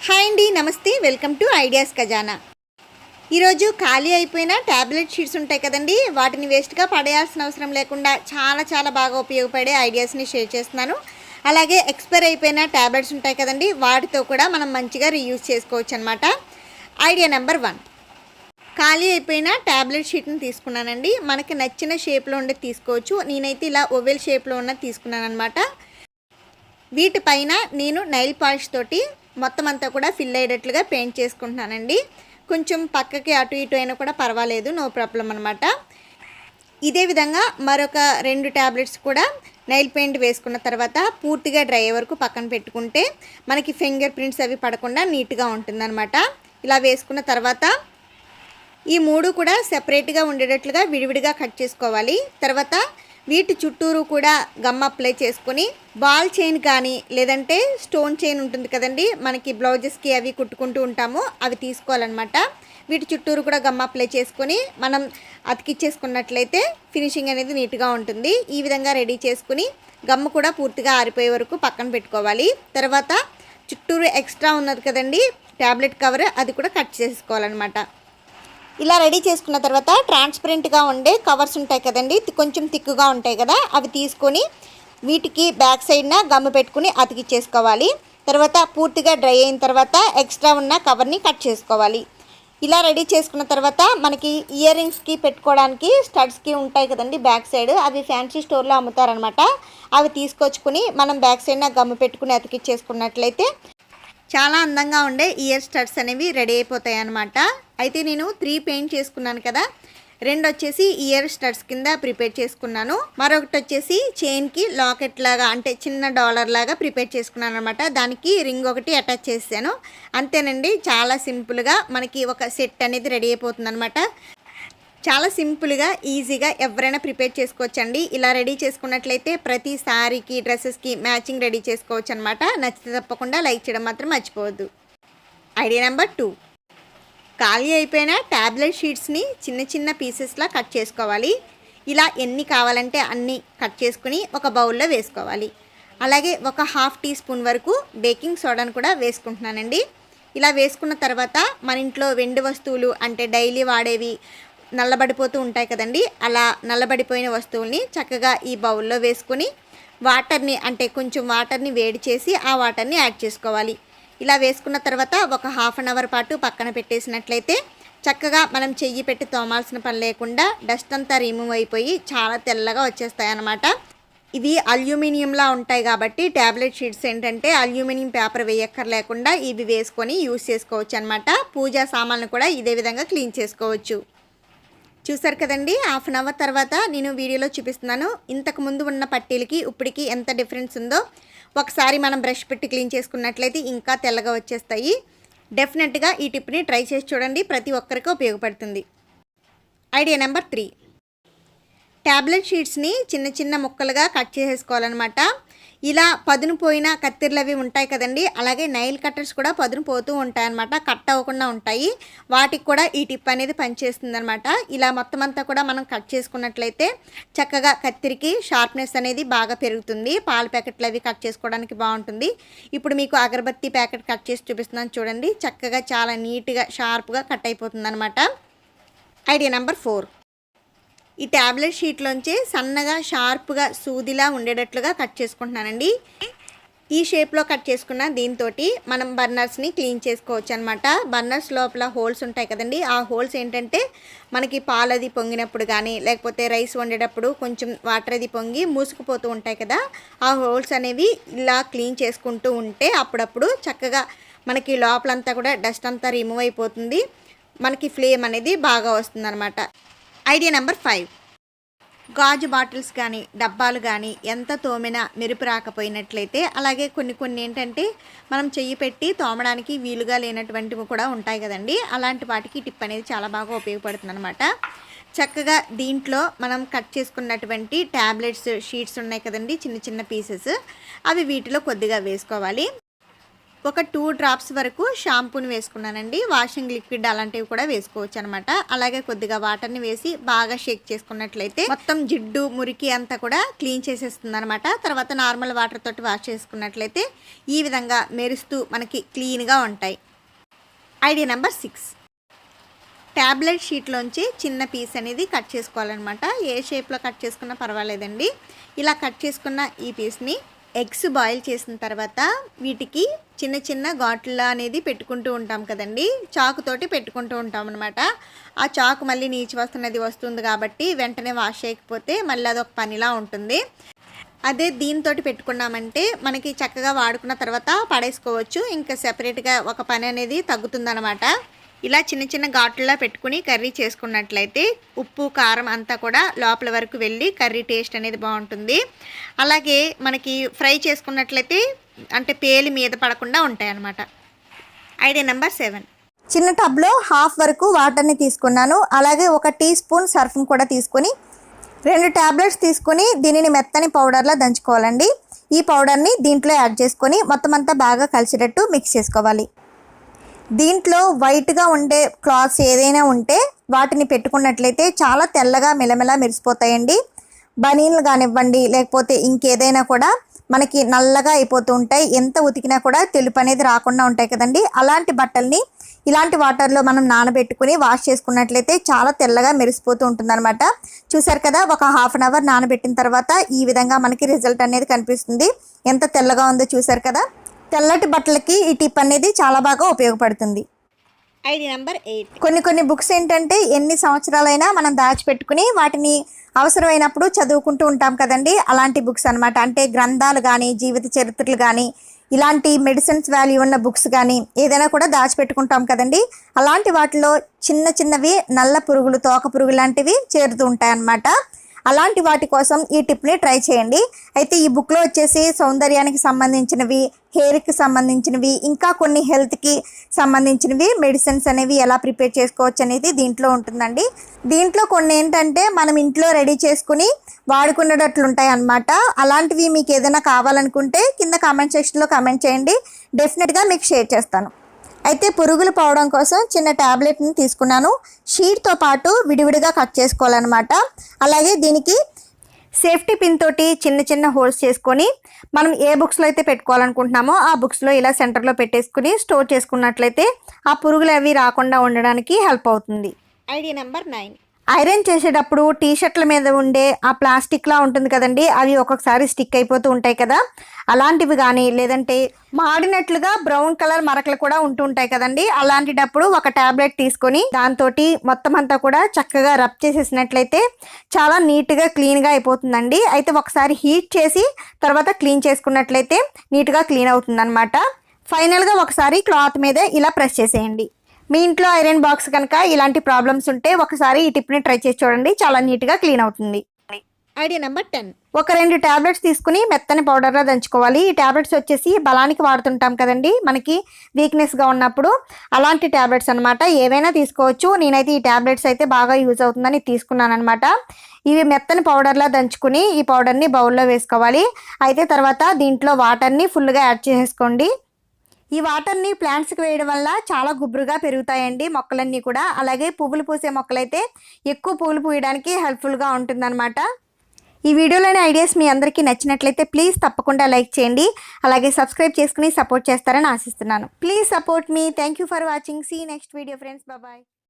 Hi అండి, నమస్తే. Welcome to ideas ఖజానా. ఈరోజు ఖాళీ అయిపోయిన ట్యాబ్లెట్ షీట్స్ ఉంటాయి కదండి, వాటిని వేస్ట్గా పడేయాల్సిన అవసరం లేకుండా చాలా బాగా ఉపయోగపడే ఐడియాస్ని షేర్ చేస్తున్నాను. అలాగే ఎక్స్పైర్ అయిపోయిన ట్యాబ్లెట్స్ ఉంటాయి కదండి, వాటితో కూడా మనం మంచిగా రీయూజ్ చేసుకోవచ్చు అనమాట. ఐడియా నెంబర్ 1, ఖాళీ అయిపోయిన ట్యాబ్లెట్ షీట్ని తీసుకున్నానండి. మనకి నచ్చిన షేప్లో ఉండే తీసుకోవచ్చు. నేనైతే ఇలా ఓవెల్ షేప్లో ఉన్నది తీసుకున్నాను అనమాట. వీటిపైన నేను నైల్ పాలిష్ తోటి మొత్తం అంతా కూడా ఫిల్ అయ్యేటట్లుగా పెయింట్ చేసుకుంటున్నానండి. కొంచెం పక్కకి అటు ఇటు అయినా కూడా పర్వాలేదు, నో ప్రాబ్లం అనమాట. ఇదే విధంగా మరొక 2 ట్యాబ్లెట్స్ కూడా నైల్ పెయింట్ వేసుకున్న తర్వాత పూర్తిగా డ్రై అయ్యే వరకు పక్కన పెట్టుకుంటే మనకి ఫింగర్ ప్రింట్స్ అవి పడకుండా నీట్గా ఉంటుందన్నమాట. ఇలా వేసుకున్న తర్వాత ఈ 3 కూడా సెపరేట్గా ఉండేటట్లుగా విడివిడిగా కట్ చేసుకోవాలి. తర్వాత వీటి చుట్టూరు కూడా గమ్ అప్లై చేసుకొని బాల్ చైన్ కానీ లేదంటే స్టోన్ చైన్ ఉంటుంది కదండి, మనకి బ్లౌజెస్కి అవి కుట్టుకుంటూ ఉంటాము, అవి తీసుకోవాలన్నమాట. వీటి చుట్టూరు కూడా గమ్ అప్లై చేసుకొని మనం అతికిచ్చేసుకున్నట్లయితే ఫినిషింగ్ అనేది నీట్గా ఉంటుంది. ఈ విధంగా రెడీ చేసుకుని గమ్ము కూడా పూర్తిగా ఆరిపోయే వరకు పక్కన పెట్టుకోవాలి. తర్వాత చుట్టూరు ఎక్స్ట్రా ఉన్నది కదండి ట్యాబ్లెట్ కవర్, అది కూడా కట్ చేసుకోవాలన్నమాట. ఇలా రెడీ చేసుకున్న తర్వాత ట్రాన్స్పరెంట్గా ఉండే కవర్స్ ఉంటాయి కదండి, కొంచెం థిక్గా ఉంటాయి కదా, అవి తీసుకొని వీటికి బ్యాక్ సైడ్న గమ్ము పెట్టుకుని అతికిచ్చేసుకోవాలి. తర్వాత పూర్తిగా డ్రై అయిన తర్వాత ఎక్స్ట్రా ఉన్న కవర్ని కట్ చేసుకోవాలి. ఇలా రెడీ చేసుకున్న తర్వాత మనకి ఇయర్ రింగ్స్కి పెట్టుకోవడానికి స్టడ్స్కి ఉంటాయి కదండి బ్యాక్ సైడ్, అవి ఫ్యాన్సీ స్టోర్లో అమ్ముతారనమాట. అవి తీసుకొచ్చుకుని మనం బ్యాక్ సైడ్న గమ్ము పెట్టుకుని అతికిచ్చేసుకున్నట్లయితే చాలా అందంగా ఉండే ఇయర్ స్టడ్స్ అనేవి రెడీ అయిపోతాయి అన్నమాట. అయితే నేను 3 పెయింట్ చేసుకున్నాను కదా, 2 వచ్చేసి ఇయర్ స్టడ్స్ కింద ప్రిపేర్ చేసుకున్నాను. మరొకటి వచ్చేసి చైన్కి లాకెట్ లాగా అంటే చిన్న డాలర్ లాగా ప్రిపేర్ చేసుకున్నాను అనమాట. దానికి రింగ్ ఒకటి అటాచ్ చేశాను. అంతేనండి, చాలా సింపుల్గా మనకి ఒక సెట్ అనేది రెడీ అయిపోతుంది అనమాట. చాలా సింపుల్గా ఈజీగా ఎవరైనా ప్రిపేర్ చేసుకోవచ్చండి. ఇలా రెడీ చేసుకున్నట్లయితే ప్రతి శారీకి డ్రెస్సెస్కి మ్యాచింగ్ రెడీ చేసుకోవచ్చు అనమాట. నచ్చితే తప్పకుండా లైక్ చేయడం మాత్రం మర్చిపోవద్దు. ఐడియా నెంబర్ 2, ఖాళీ అయిపోయిన ట్యాబ్లెట్ షీట్స్ని చిన్న పీసెస్లా కట్ చేసుకోవాలి. ఇలా ఎన్ని కావాలంటే అన్ని కట్ చేసుకుని ఒక బౌల్లో వేసుకోవాలి. అలాగే ఒక 1/2 టీ స్పూన్ వరకు బేకింగ్ సోడాను కూడా వేసుకుంటున్నానండి. ఇలా వేసుకున్న తర్వాత మన ఇంట్లో వెండి వస్తువులు అంటే డైలీ వాడేవి నల్లబడిపోతూ ఉంటాయి కదండి, అలా నల్లబడిపోయిన వస్తువుల్ని చక్కగా ఈ బౌల్లో వేసుకొని వాటర్ని అంటే కొంచెం వాటర్ని వేడి చేసి ఆ వాటర్ని యాడ్ చేసుకోవాలి. ఇలా వేసుకున్న తర్వాత ఒక 1/2 అవర్ పాటు పక్కన పెట్టేసినట్లయితే చక్కగా మనం చెయ్యి పెట్టి తోమాల్సిన పని లేకుండా డస్ట్ అంతా రిమూవ్ అయిపోయి చాలా తెల్లగా వచ్చేస్తాయి అన్నమాట. ఇవి అల్యూమినియంలా ఉంటాయి కాబట్టి ట్యాబ్లెట్ షీట్స్ ఏంటంటే అల్యూమినియం పేపర్ వేయక్కర్లేకుండా ఇవి వేసుకొని యూస్ చేసుకోవచ్చు అనమాట. పూజా సామాన్లు కూడా ఇదే విధంగా క్లీన్ చేసుకోవచ్చు. చూసారు కదండి, 1/2 అవర్ తర్వాత నేను వీడియోలో చూపిస్తున్నాను. ఇంతకు ముందు ఉన్న పట్టీలకి ఇప్పటికి ఎంత డిఫరెన్స్ ఉందో ఒకసారి మనం బ్రష్ పెట్టి క్లీన్ చేసుకున్నట్లయితే ఇంకా తెల్లగా వచ్చేస్తాయి. డెఫినెట్గా ఈ టిప్ని ట్రై చేసి చూడండి, ప్రతి ఒక్కరికి ఉపయోగపడుతుంది. ఐడియా నెంబర్ 3, ట్యాబ్లెట్ షీట్స్ని చిన్న ముక్కలుగా కట్ చేసేసుకోవాలన్నమాట. ఇలా పదును పోయిన కత్తిర్లు అవి ఉంటాయి కదండి, అలాగే నైల్ కట్టర్స్ కూడా పదును పోతూ ఉంటాయి అన్నమాట, కట్ అవ్వకుండా ఉంటాయి. వాటికి కూడా ఈ టిప్ అనేది పనిచేస్తుంది అనమాట. ఇలా మొత్తం అంతా కూడా మనం కట్ చేసుకున్నట్లయితే చక్కగా కత్తిరికి షార్ప్నెస్ అనేది బాగా పెరుగుతుంది. పాల ప్యాకెట్లు అవి కట్ చేసుకోవడానికి బాగుంటుంది. ఇప్పుడు మీకు అగరబత్తి ప్యాకెట్ కట్ చేసి చూపిస్తున్నాను చూడండి, చక్కగా చాలా నీట్గా షార్ప్గా కట్ అయిపోతుంది అనమాట. ఐడియా నెంబర్ 4, ఈ ట్యాబ్లెట్ షీట్లోంచి సన్నగా షార్ప్గా సూదిలా ఉండేటట్లుగా కట్ చేసుకుంటున్నానండి. ఈ షేప్లో కట్ చేసుకున్న దీంతో మనం బర్నర్స్ని క్లీన్ చేసుకోవచ్చు అనమాట. బర్నర్స్ లోపల హోల్స్ ఉంటాయి కదండి, ఆ హోల్స్ ఏంటంటే మనకి పాలు అది పొంగినప్పుడు కానీ లేకపోతే రైస్ వండేటప్పుడు కొంచెం వాటర్ అది పొంగి మూసుకుపోతూ ఉంటాయి కదా, ఆ హోల్స్ అనేవి ఇలా క్లీన్ చేసుకుంటూ ఉంటే అప్పుడప్పుడు చక్కగా మనకి లోపలంతా కూడా డస్ట్ అంతా రిమూవ్ అయిపోతుంది, మనకి ఫ్లేమ్ అనేది బాగా వస్తుంది అనమాట. ఐడియా నెంబర్ 5, గాజు బాటిల్స్ కానీ డబ్బాలు కానీ ఎంత తోమినా మెరుపు రాకపోయినట్లయితే అలాగే కొన్ని ఏంటంటే మనం చెయ్యి పెట్టి తోమడానికి వీలుగా లేనటువంటివి కూడా ఉంటాయి కదండి, అలాంటి వాటికి టిప్ అనేది చాలా బాగా ఉపయోగపడుతుంది అనమాట. చక్కగా దీంట్లో మనం కట్ చేసుకున్నటువంటి ట్యాబ్లెట్స్ షీట్స్ ఉన్నాయి కదండి, చిన్న పీసెస్, అవి వీటిలో కొద్దిగా వేసుకోవాలి. ఒక 2 డ్రాప్స్ వరకు షాంపూని వేసుకున్నానండి. వాషింగ్ లిక్విడ్ అలాంటివి కూడా వేసుకోవచ్చు అనమాట. అలాగే కొద్దిగా వాటర్ని వేసి బాగా షేక్ చేసుకున్నట్లయితే మొత్తం జిడ్డు మురికి అంతా కూడా క్లీన్ చేసేస్తుంది అనమాట. తర్వాత నార్మల్ వాటర్ తోటి వాష్ చేసుకున్నట్లయితే ఈ విధంగా మెరుస్తూ మనకి క్లీన్గా ఉంటాయి. ఐడియా నెంబర్ 6, ట్యాబ్లెట్ షీట్లోంచి చిన్న పీస్ అనేది కట్ చేసుకోవాలన్నమాట. ఏ షేప్లో కట్ చేసుకున్నా పర్వాలేదండి. ఇలా కట్ చేసుకున్న ఈ పీస్ని ఎగ్స్ బాయిల్ చేసిన తర్వాత వీటికి చిన్న చిన్న ఘాట్ల అనేది పెట్టుకుంటూ ఉంటాం కదండి, చాకుతోటి పెట్టుకుంటూ ఉంటాం అనమాట. ఆ చాకు మళ్ళీ నీచు వస్తున్నది వస్తుంది కాబట్టి వెంటనే వాష్ చేయకపోతే మళ్ళీ అదొక పనిలా ఉంటుంది. అదే దీంతో పెట్టుకున్నామంటే మనకి చక్కగా వాడుకున్న తర్వాత పడేసుకోవచ్చు. ఇంకా సెపరేట్గా ఒక పని అనేది తగ్గుతుందనమాట. ఇలా చిన్న చిన్న ఘాట్లలో పెట్టుకుని కర్రీ చేసుకున్నట్లయితే ఉప్పు కారం అంతా కూడా లోపల వరకు వెళ్ళి కర్రీ టేస్ట్ అనేది బాగుంటుంది. అలాగే మనకి ఫ్రై చేసుకున్నట్లయితే అంటే పేలి మీద పడకుండా ఉంటాయి అన్నమాట. ఐడియా నెంబర్ 7, చిన్న టబ్లో హాఫ్ వరకు వాటర్ని తీసుకున్నాను. అలాగే ఒక టీ స్పూన్ సర్ఫ్ని కూడా తీసుకొని 2 ట్యాబ్లెట్స్ తీసుకొని దీనిని మెత్తని పౌడర్లా దంచుకోవాలండి. ఈ పౌడర్ని దీంట్లో యాడ్ చేసుకొని మొత్తం అంతా బాగా కలిసేటట్టు మిక్స్ చేసుకోవాలి. దీంట్లో వైట్గా ఉండే క్లాత్స్ ఏదైనా ఉంటే వాటిని పెట్టుకున్నట్లయితే చాలా తెల్లగా మెలమెలా మెరిసిపోతాయండి. బనీన్లు కానివ్వండి లేకపోతే ఇంకేదైనా కూడా మనకి నల్లగా అయిపోతూ ఉంటాయి. ఎంత ఉతికినా కూడా తెలుపు అనేది రాకుండా ఉంటాయి కదండి. అలాంటి బట్టల్ని ఇలాంటి వాటర్లో మనం నానబెట్టుకుని వాష్ చేసుకున్నట్లయితే చాలా తెల్లగా మెరిసిపోతూ ఉంటుందన్నమాట. చూసారు కదా, ఒక హాఫ్ అన్ అవర్ నానబెట్టిన తర్వాత ఈ విధంగా మనకి రిజల్ట్ అనేది కనిపిస్తుంది. ఎంత తెల్లగా ఉందో చూసారు కదా. తెల్లటి బట్టలకి ఈ టిప్ అనేది చాలా బాగా ఉపయోగపడుతుంది. ఐడియా నెంబర్ 8, కొన్ని బుక్స్ ఏంటంటే ఎన్ని సంవత్సరాలైనా మనం దాచిపెట్టుకుని వాటిని అవసరమైనప్పుడు చదువుకుంటూ ఉంటాం కదండి. అలాంటి బుక్స్ అనమాట. అంటే గ్రంథాలు కానీ జీవిత చరిత్రలు కానీ ఇలాంటి మెడిసిన్స్ వాల్యూ ఉన్న బుక్స్ కానీ ఏదైనా కూడా దాచిపెట్టుకుంటాం కదండి. అలాంటి వాటిలో చిన్న చిన్నవి నల్ల పురుగులు, తోక పురుగు లాంటివి చేరుతూ ఉంటాయి అన్నమాట. అలాంటి వాటి కోసం ఈ టిప్ని ట్రై చేయండి. అయితే ఈ బుక్లో వచ్చేసి సౌందర్యానికి సంబంధించినవి, హెయిర్కి సంబంధించినవి, ఇంకా కొన్ని హెల్త్కి సంబంధించినవి మెడిసిన్స్ అనేవి ఎలా ప్రిపేర్ చేసుకోవచ్చు అనేది దీంట్లో ఉంటుందండి. దీంట్లో కొన్ని ఏంటంటే మనం ఇంట్లో రెడీ చేసుకుని వాడుకునేటట్లు ఉంటాయి అన్నమాట. అలాంటివి మీకు ఏదైనా కావాలనుకుంటే కింద కామెంట్ సెక్షన్లో కామెంట్ చేయండి, డెఫినెట్గా మీకు షేర్ చేస్తాను. అయితే పురుగులు పోవడం కోసం చిన్న ట్యాబ్లెట్ని తీసుకున్నాను. షీట్తో పాటు విడివిడిగా కట్ చేసుకోవాలన్నమాట. అలాగే దీనికి సేఫ్టీ పిన్ తోటి చిన్న చిన్న హోల్స్ చేసుకొని మనం ఏ బుక్స్లో అయితే పెట్టుకోవాలనుకుంటున్నామో ఆ బుక్స్లో ఇలా సెంటర్లో పెట్టేసుకుని స్టోర్ చేసుకున్నట్లయితే ఆ పురుగులు అవి రాకుండా ఉండడానికి హెల్ప్ అవుతుంది. ఐడియా నెంబర్ 9, ఐరన్ చేసేటప్పుడు టీ షర్ట్ల మీద ఉండే ఆ ప్లాస్టిక్లా ఉంటుంది కదండి, అవి ఒక్కొక్కసారి స్టిక్ అయిపోతూ ఉంటాయి కదా. అలాంటివి కానీ లేదంటే మాడినట్లుగా బ్రౌన్ కలర్ మరకలు కూడా ఉంటూ ఉంటాయి కదండి. అలాంటిటప్పుడు ఒక ట్యాబ్లెట్ తీసుకొని దాంతో మొత్తం అంతా కూడా చక్కగా రబ్ చేసేసినట్లయితే చాలా నీట్గా క్లీన్గా అయిపోతుందండి. అయితే ఒకసారి హీట్ చేసి తర్వాత క్లీన్ చేసుకున్నట్లయితే నీట్గా క్లీన్ అవుతుందన్నమాట. ఫైనల్గా ఒకసారి క్లాత్ మీద ఇలా ప్రెస్ చేసేయండి. మీ ఇంట్లో ఐరన్ బాక్స్ కనుక ఇలాంటి ప్రాబ్లమ్స్ ఉంటే ఒకసారి ఈ టిప్ని ట్రై చేసి చూడండి, చాలా నీట్గా క్లీన్ అవుతుంది. ఐడియా నెంబర్ 10, ఒక 2 ట్యాబ్లెట్స్ తీసుకుని మెత్తని పౌడర్లా దంచుకోవాలి. ఈ ట్యాబ్లెట్స్ వచ్చేసి బలానికి వాడుతుంటాం కదండి, మనకి వీక్నెస్గా ఉన్నప్పుడు. అలాంటి ట్యాబ్లెట్స్ అనమాట. ఏవైనా తీసుకోవచ్చు. నేనైతే ఈ ట్యాబ్లెట్స్ అయితే బాగా యూజ్ అవుతుందని తీసుకున్నాను అనమాట. ఇవి మెత్తని పౌడర్లా దంచుకుని ఈ పౌడర్ని బౌల్లో వేసుకోవాలి. అయితే తర్వాత దీంట్లో వాటర్ని ఫుల్గా యాడ్ చేసేసుకోండి. ఈ వాటర్ని ప్లాంట్స్కి వేయడం వల్ల చాలా గుబురుగా పెరుగుతాయండి మొక్కలన్నీ కూడా. అలాగే పువ్వులు పూసే మొక్కలైతే ఎక్కువ పువ్వులు పూయడానికి హెల్ప్ఫుల్గా ఉంటుందన్నమాట. ఈ వీడియోలోని ఐడియాస్ మీ అందరికీ నచ్చినట్లయితే ప్లీజ్ తప్పకుండా లైక్ చేయండి. అలాగే సబ్స్క్రైబ్ చేసుకుని సపోర్ట్ చేస్తారని ఆశిస్తున్నాను. Please support me. Thank you for watching. See next video friends. Bye.